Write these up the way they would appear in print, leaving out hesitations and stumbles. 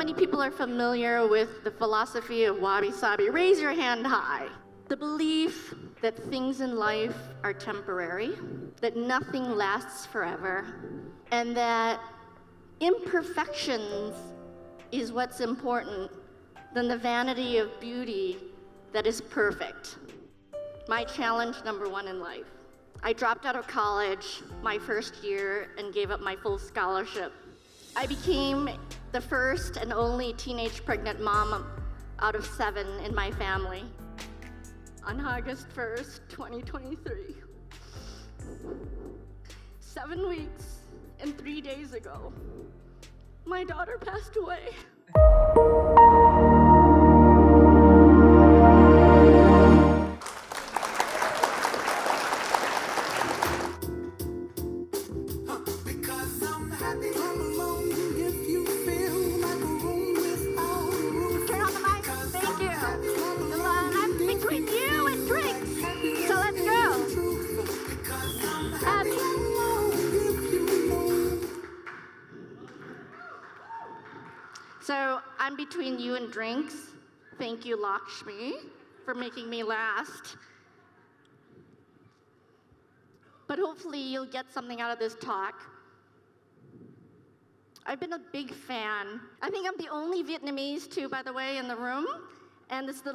many people are familiar with the philosophy of wabi-sabi? Raise your hand high. The belief that things in life are temporary, that nothing lasts forever, and that imperfections is what's important than the vanity of beauty that is perfect. My challenge number one in life. I dropped out of college my first year and gave up my full scholarship. I became the first and only teenage pregnant mom out of 7 in my family. On August 1st, 2023. 7 weeks and 3 days ago, my daughter passed away. So I'm between you and drinks. Thank you, Lakshmi, for making me last. But hopefully you'll get something out of this talk. I've been a big fan. I think I'm the only Vietnamese, too, by the way, in the room. And it's the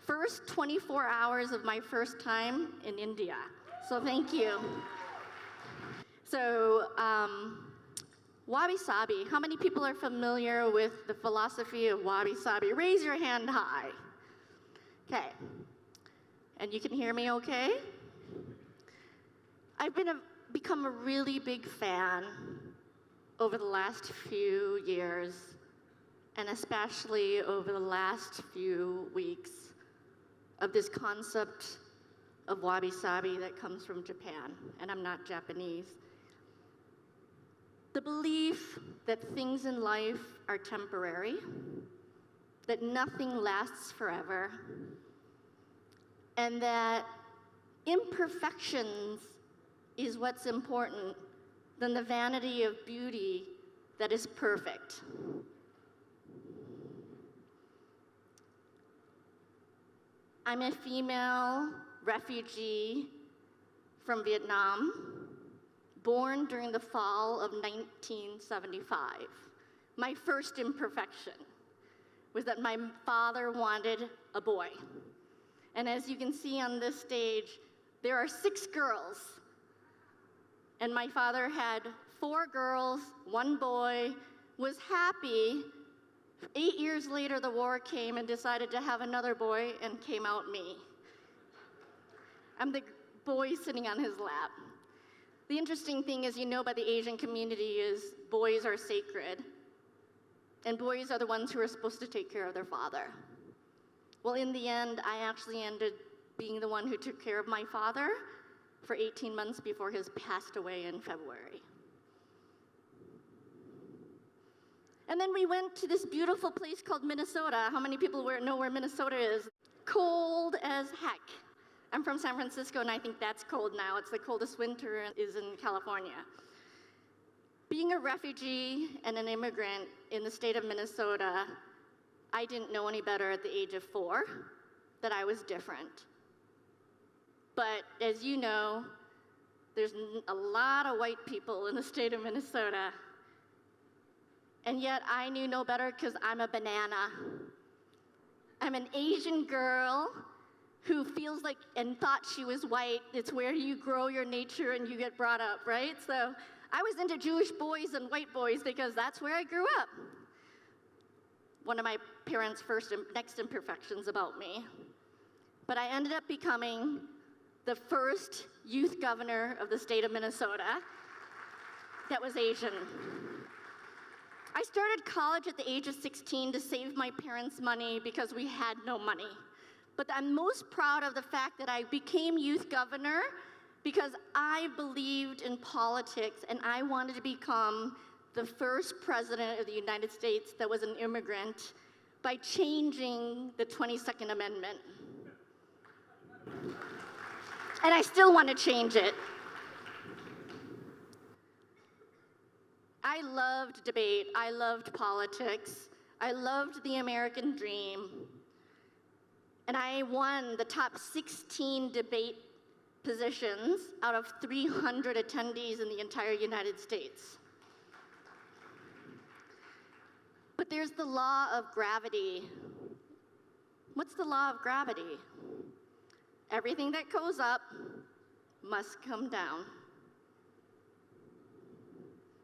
first 24 hours of my first time in India. So thank you. So, wabi-sabi. How many people are familiar with the philosophy of wabi-sabi? Raise your hand high. Okay. And you can hear me okay? I've become a really big fan over the last few years, and especially over the last few weeks, of this concept of wabi-sabi that comes from Japan, and I'm not Japanese. The belief that things in life are temporary, that nothing lasts forever, and that imperfections is what's important than the vanity of beauty that is perfect. I'm a female refugee from Vietnam, born during the fall of 1975. My first imperfection was that my father wanted a boy. And as you can see on this stage, there are 6 girls. And my father had 4 girls, 1 boy, was happy. 8 years later, the war came and decided to have another boy, and came out me. I'm the boy sitting on his lap. The interesting thing is, by the Asian community is boys are sacred, and boys are the ones who are supposed to take care of their father. Well, in the end, I actually ended being the one who took care of my father for 18 months before he passed away in February. And then we went to this beautiful place called Minnesota. How many people know where Minnesota is? Cold as heck. I'm from San Francisco, and I think that's cold now. It's the coldest winter is in California. Being a refugee and an immigrant in the state of Minnesota, I didn't know any better at the age of 4 that I was different. But as you know, there's a lot of white people in the state of Minnesota. And yet I knew no better because I'm a banana. I'm an Asian girl who feels like and thought she was white. It's where you grow your nature and you get brought up, right? So I was into Jewish boys and white boys because that's where I grew up. One of my parents' next imperfections about me. But I ended up becoming the first youth governor of the state of Minnesota that was Asian. I started college at the age of 16 to save my parents' money because we had no money. But I'm most proud of the fact that I became youth governor because I believed in politics and I wanted to become the first president of the United States that was an immigrant by changing the 22nd Amendment. And I still want to change it. I loved debate. I loved politics. I loved the American dream. And I won the top 16 debate positions out of 300 attendees in the entire United States. But there's the law of gravity. What's the law of gravity? Everything that goes up must come down.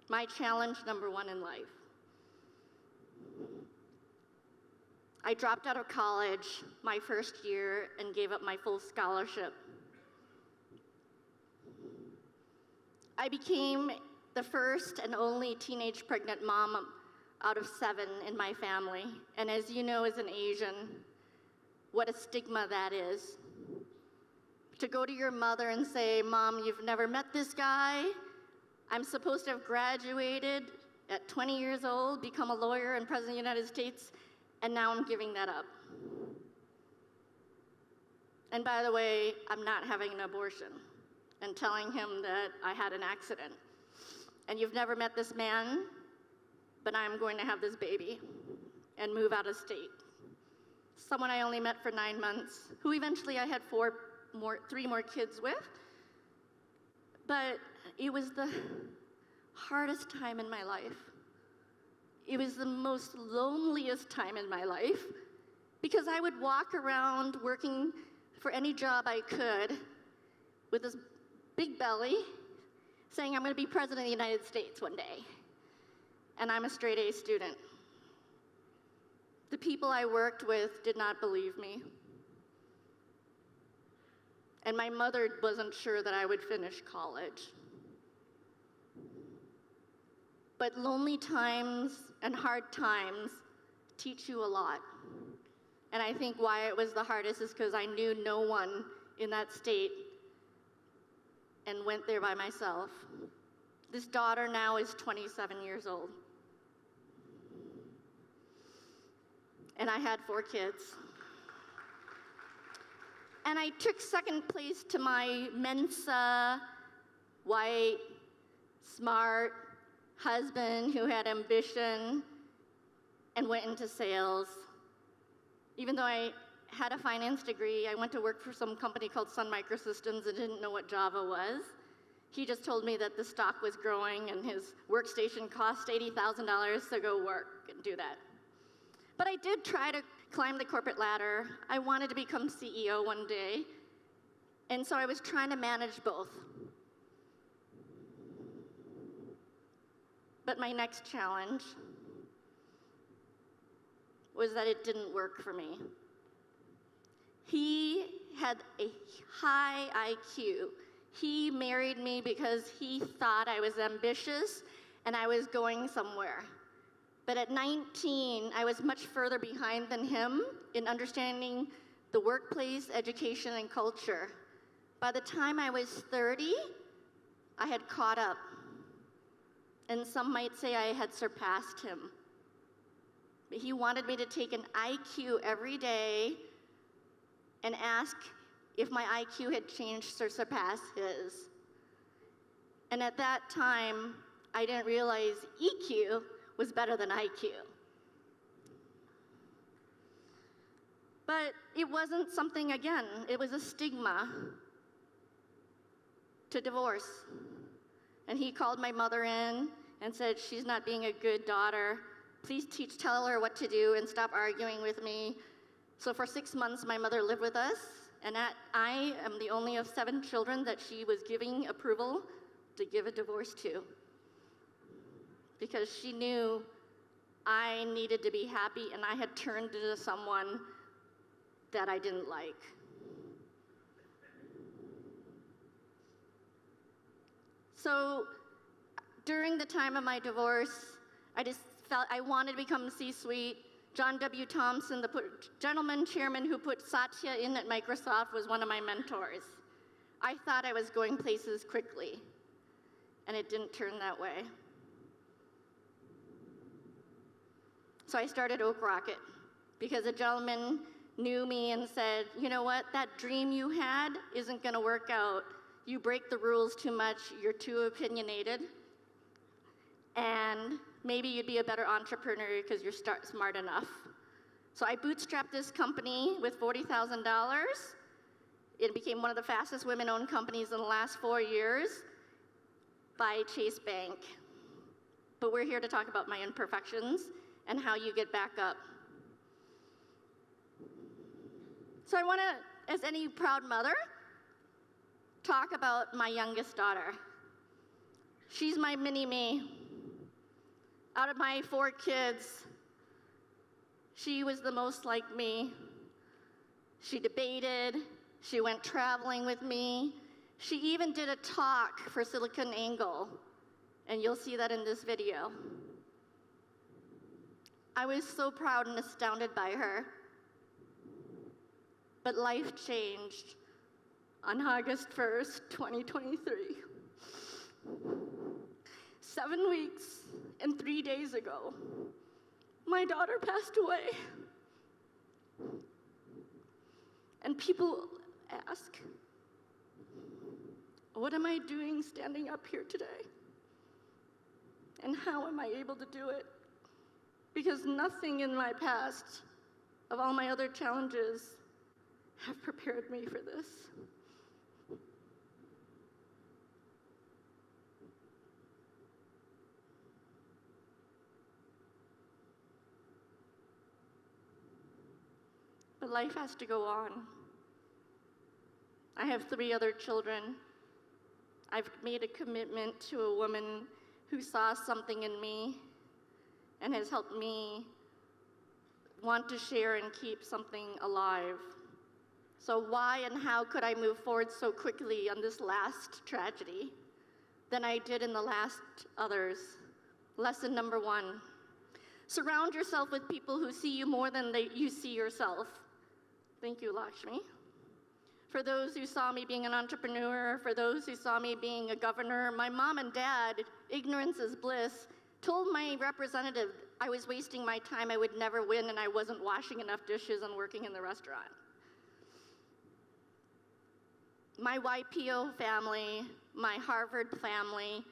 My challenge number one in life. I dropped out of college my first year and gave up my full scholarship. I became the first and only teenage pregnant mom out of 7 in my family. And as you know, as an Asian, what a stigma that is. To go to your mother and say, Mom, you've never met this guy. I'm supposed to have graduated at 20 years old, become a lawyer and president of the United States, and now I'm giving that up. And by the way, I'm not having an abortion, and telling him that I had an accident. And you've never met this man, but I'm going to have this baby and move out of state. Someone I only met for 9 months, who eventually I had 3 more kids with. But it was the hardest time in my life. It was the most loneliest time in my life, because I would walk around working for any job I could with this big belly, saying I'm going to be president of the United States one day. And I'm a straight A student. The people I worked with did not believe me. And my mother wasn't sure that I would finish college. But lonely times and hard times teach you a lot. And I think why it was the hardest is because I knew no one in that state and went there by myself. This daughter now is 27 years old. And I had 4 kids. And I took second place to my Mensa, white, smart husband who had ambition and went into sales. Even though I had a finance degree, I went to work for some company called Sun Microsystems and didn't know what Java was. He just told me that the stock was growing and his workstation cost $80,000 to go work and do that. But I did try to climb the corporate ladder. I wanted to become CEO one day, and so I was trying to manage both. But my next challenge was that it didn't work for me. He had a high IQ. He married me because he thought I was ambitious and I was going somewhere. But at 19, I was much further behind than him in understanding the workplace, education, and culture. By the time I was 30, I had caught up. And some might say I had surpassed him. But he wanted me to take an IQ every day and ask if my IQ had changed or surpassed his. And at that time, I didn't realize EQ was better than IQ. But it wasn't something, again, it was a stigma to divorce. And he called my mother in and said, she's not being a good daughter. Please tell her what to do and stop arguing with me. So for 6 months, my mother lived with us, and I am the only of 7 children that she was giving approval to give a divorce to, because she knew I needed to be happy, and I had turned into someone that I didn't like. So during the time of my divorce, I just felt I wanted to become C-suite. John W. Thompson, the gentleman chairman who put Satya in at Microsoft, was one of my mentors. I thought I was going places quickly, and it didn't turn that way. So I started Oak Rocket because a gentleman knew me and said, you know what, that dream you had isn't going to work out. You break the rules too much, you're too opinionated, and maybe you'd be a better entrepreneur because you're smart enough. So I bootstrapped this company with $40,000. It became one of the fastest women-owned companies in the last 4 years by Chase Bank. But we're here to talk about my imperfections and how you get back up. So I want to, as any proud mother, talk about my youngest daughter. She's my mini-me. Out of my 4 kids, she was the most like me. She debated, she went traveling with me. She even did a talk for SiliconANGLE, and you'll see that in this video. I was so proud and astounded by her. But life changed on August 1st, 2023. 7 weeks and 3 days ago, my daughter passed away. And people ask, what am I doing standing up here today? And how am I able to do it? Because nothing in my past, of all my other challenges, have prepared me for this. But life has to go on. I have 3 other children. I've made a commitment to a woman who saw something in me and has helped me want to share and keep something alive. So why and how could I move forward so quickly on this last tragedy than I did in the last others? Lesson number 1, surround yourself with people who see you more than you see yourself. Thank you, Lakshmi. For those who saw me being an entrepreneur, for those who saw me being a governor, my mom and dad, ignorance is bliss, told my representative I was wasting my time, I would never win, and I wasn't washing enough dishes and working in the restaurant. My YPO family, my Harvard family,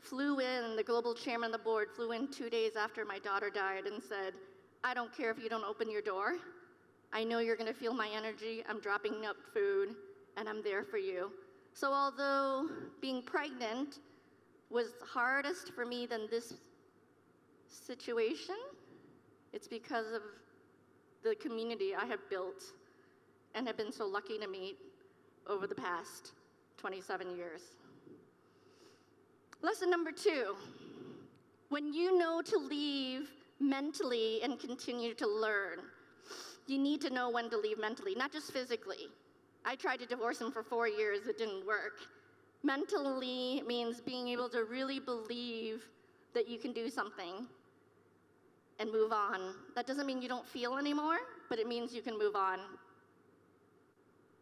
flew in, the global chairman of the board flew in 2 days after my daughter died and said, I don't care if you don't open your door. I know you're gonna feel my energy, I'm dropping up food, and I'm there for you. So although being pregnant was hardest for me than this situation, it's because of the community I have built and have been so lucky to meet over the past 27 years. Lesson number 2, when you know to leave mentally and continue to learn, you need to know when to leave mentally, not just physically. I tried to divorce him for 4 years, it didn't work. Mentally means being able to really believe that you can do something and move on. That doesn't mean you don't feel anymore, but it means you can move on.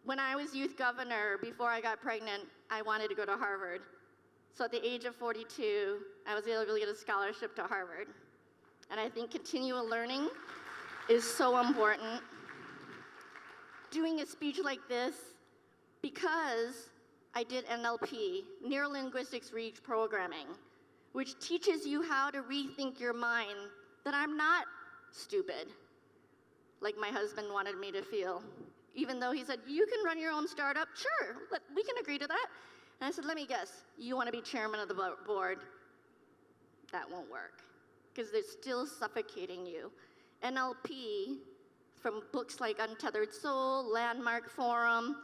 When I was youth governor, before I got pregnant, I wanted to go to Harvard. So at the age of 42, I was able to get a scholarship to Harvard. And I think continual learning is so important. Doing a speech like this, because I did NLP, Neuro-Linguistics Reprogramming, which teaches you how to rethink your mind, that I'm not stupid, like my husband wanted me to feel. Even though he said, you can run your own startup, sure, we can agree to that. And I said, let me guess, you want to be chairman of the board? That won't work, because they're still suffocating you. NLP, from books like Untethered Soul, Landmark Forum,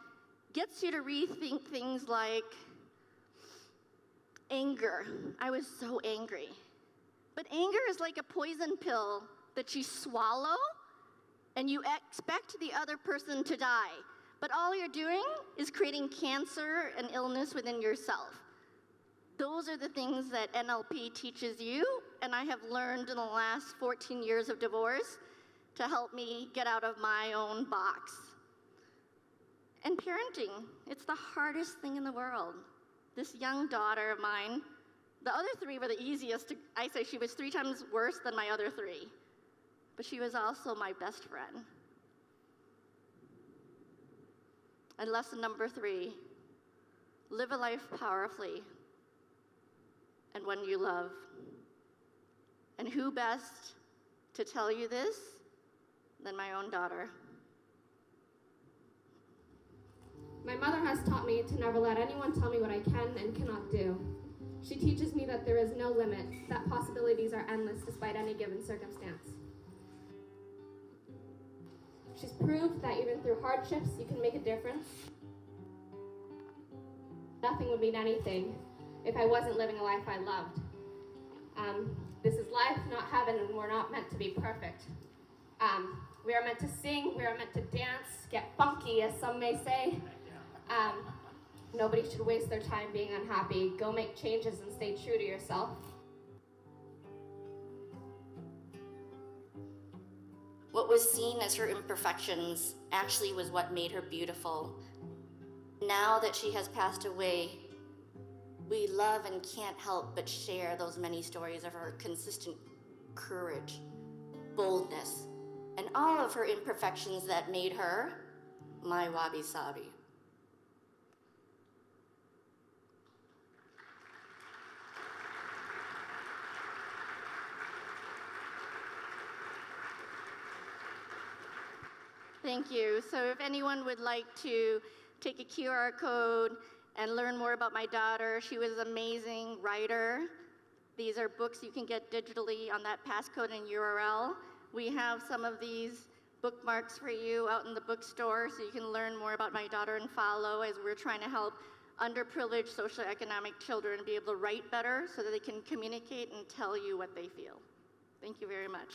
gets you to rethink things like anger. I was so angry. But anger is like a poison pill that you swallow and you expect the other person to die. But all you're doing is creating cancer and illness within yourself. Those are the things that NLP teaches you, and I have learned in the last 14 years of divorce to help me get out of my own box. And parenting, it's the hardest thing in the world. This young daughter of mine, the other 3 were the easiest. I say she was 3 times worse than my other 3, but she was also my best friend. And lesson number 3, live a life powerfully and when you love. And who best to tell you this than my own daughter? My mother has taught me to never let anyone tell me what I can and cannot do. She teaches me that there is no limit, that possibilities are endless despite any given circumstance. She's proved that even through hardships, you can make a difference. Nothing would mean anything if I wasn't living a life I loved. This is life, not heaven, and we're not meant to be perfect. We are meant to sing, we are meant to dance, get funky, as some may say. Nobody should waste their time being unhappy. Go make changes and stay true to yourself. What was seen as her imperfections actually was what made her beautiful. Now that she has passed away, we love and can't help but share those many stories of her consistent courage, boldness, and all of her imperfections that made her my wabi-sabi. Thank you. So if anyone would like to take a QR code and learn more about my daughter, she was an amazing writer. These are books you can get digitally on that passcode and URL. We have some of these bookmarks for you out in the bookstore so you can learn more about my daughter and follow as we're trying to help underprivileged socioeconomic children be able to write better so that they can communicate and tell you what they feel. Thank you very much.